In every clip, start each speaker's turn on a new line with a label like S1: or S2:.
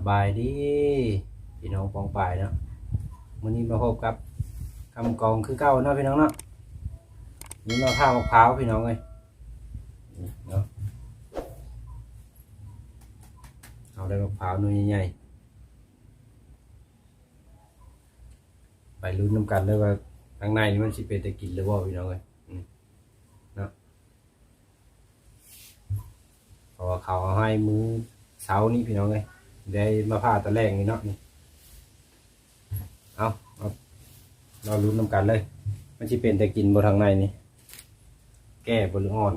S1: บายดีพี่น้องปองปายเนาะวันนี้มาพบกับคำกองคือเก้าเนาะพี่น้องเนาะนี่มาข้าวมะพร้าวพี่น้องเลยเนาะเอาได้มะพร้าวนุ่ยใหญ่ไปลุ้นน้ำกันเลยว่าข้างในนี่มันสิเป็นตะกินหรือว่าพี่น้องเลยเนาะเพราะว่าเขาให้มื้อเช้านี้พี่น้องเลยได้มาผ่าตะแรงนี่เนาะนี่เอาเราลุ้นน้ำกันเลยมันจะเป็นแต่กินบนทางในนี่แก้บนอ่อน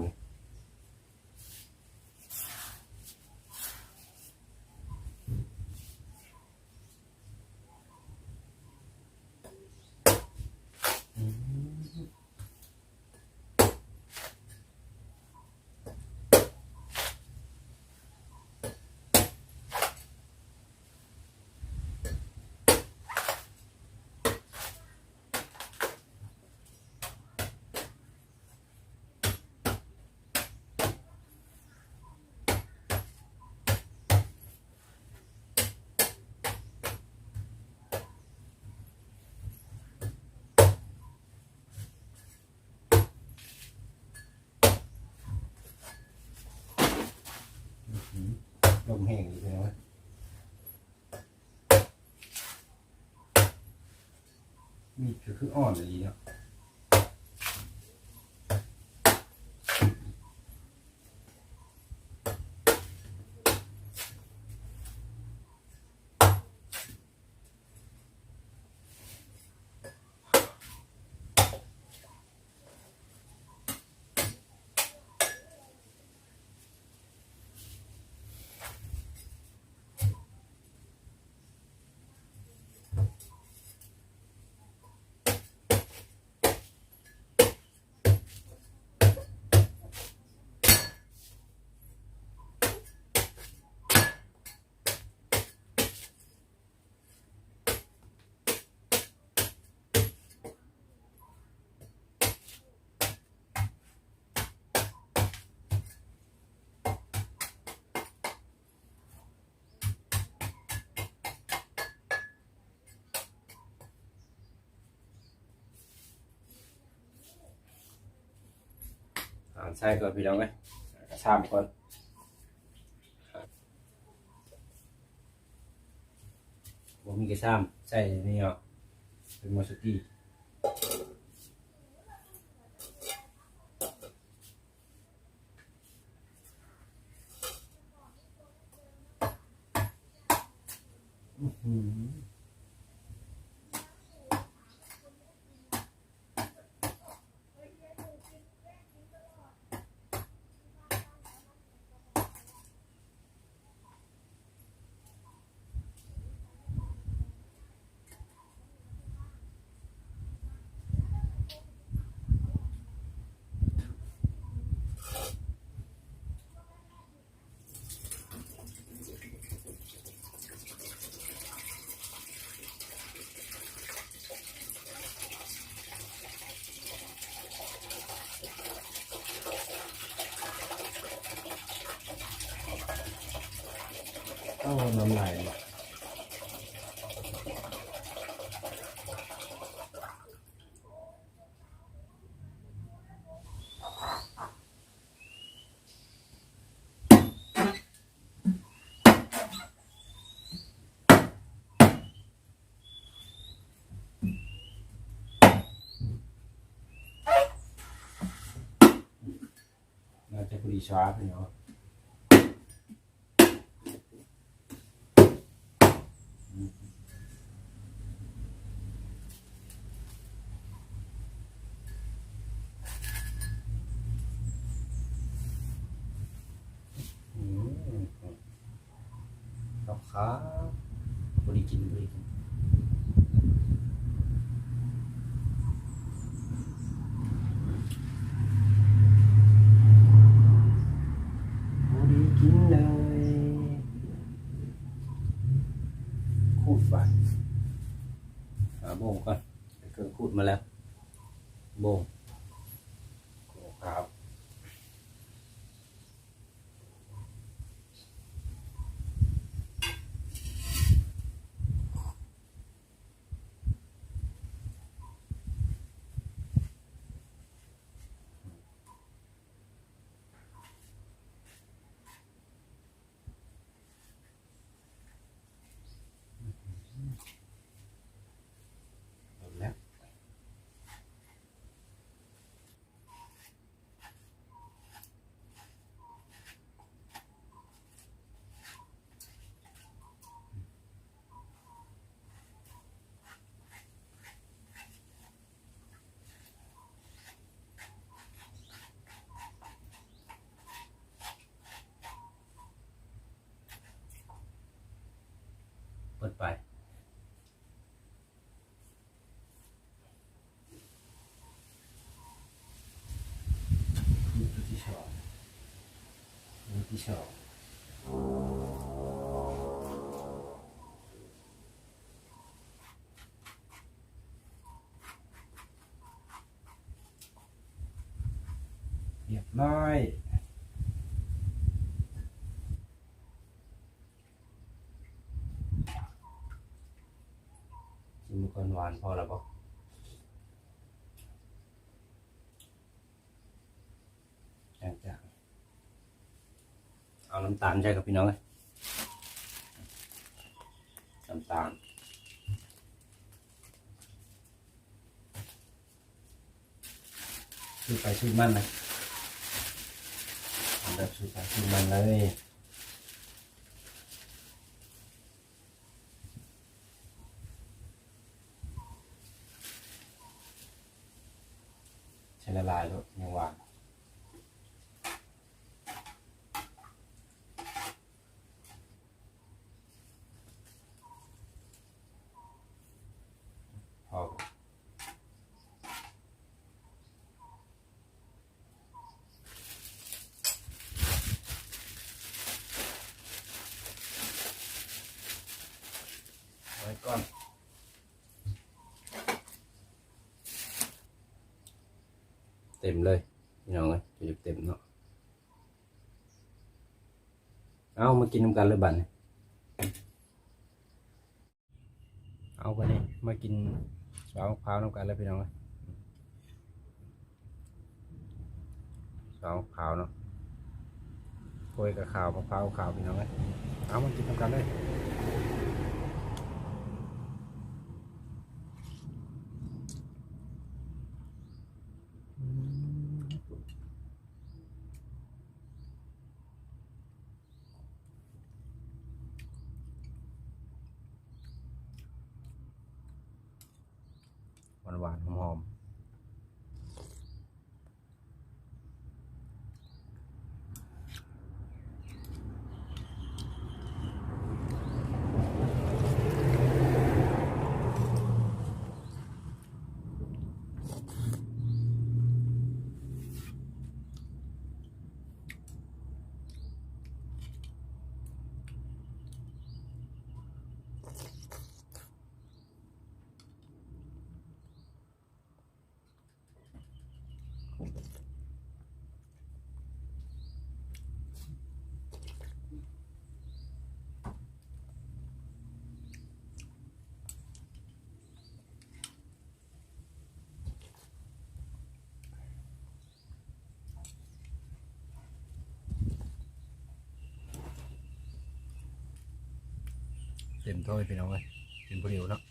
S1: ลมแห้งอยู่นะมีดก็คืออ่อนเลยเนาะใช่ก่อนพี่น้องไหมชามก่อนผมมีกระชามใช่นี่เหรอเป็นมาสุกี้เอาน้ำลายน่าจะพอดีชาร์ปเนาะครับพอดีกินพอดีกินพอดีกินเลยขูดไปโบ่งก่อนเครื่องขูดมาแล้วโบ่งครับ อ เปิดไปตัวที่สองตัวที่สองเรียบร้อยชิมก่อนหวานพอแล้วปะจางๆเอาน้ำตาลใช่ครับพี่น้องเลยน้ำตาลสูตรไปสูตรมันนะทำแบบสูตรไปสูตรมันเลยใช้ละลายแล้วยังหวานพอไว้ก่อนเต็มเลยพี่น้องเลยจะเต็มเนาะเอามากินน้ำกันเลยบัดเอาไปนี่มากินสาวมะพร้าวน้ำกันเลยพี่น้องเลยสาวมะพร้าวเนาะโรยกับข้าวมะพร้าวขาวพี่น้องเลยเอามากินน้ำกันเลยหวานหอมเต็มถ้วยพี่น้องเลยกินผู้เดียวเนาะ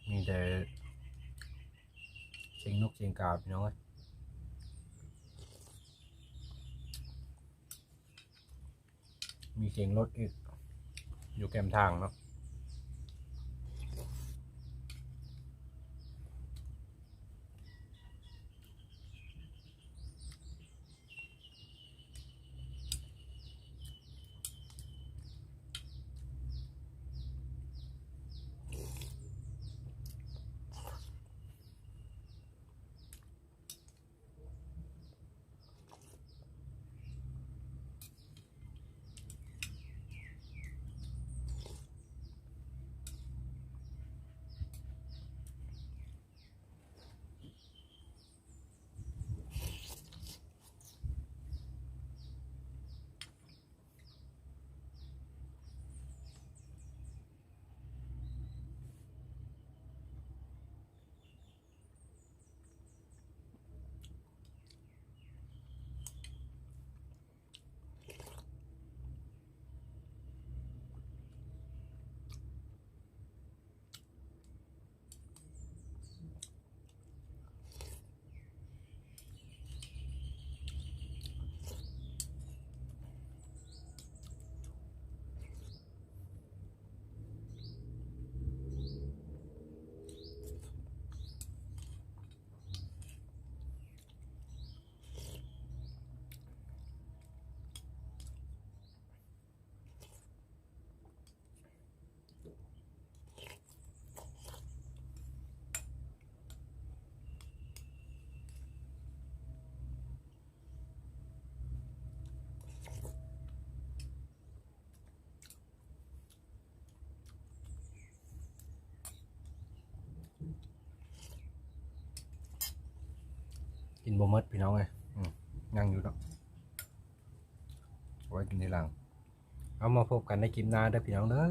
S1: มีแต่เชียงนกเชียงกาพี่น้องเลยมีเชียงรถอีกอยู่แกมทางเนาะ นบ่หมดพี่น้องเลยยังอยู่เนาะไว้กินทีหลังเอามาพบกันในคลิปหน้าเด้อพี่น้องเด้อ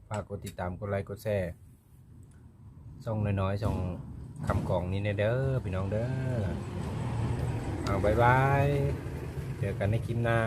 S1: ฝากกดติดตามกดไลค์กดแชร์ช่องน้อยๆช่องคำกล่องนี้เด้อพี่น้องเด้อเอาบายบายเจอกันในคลิปหน้า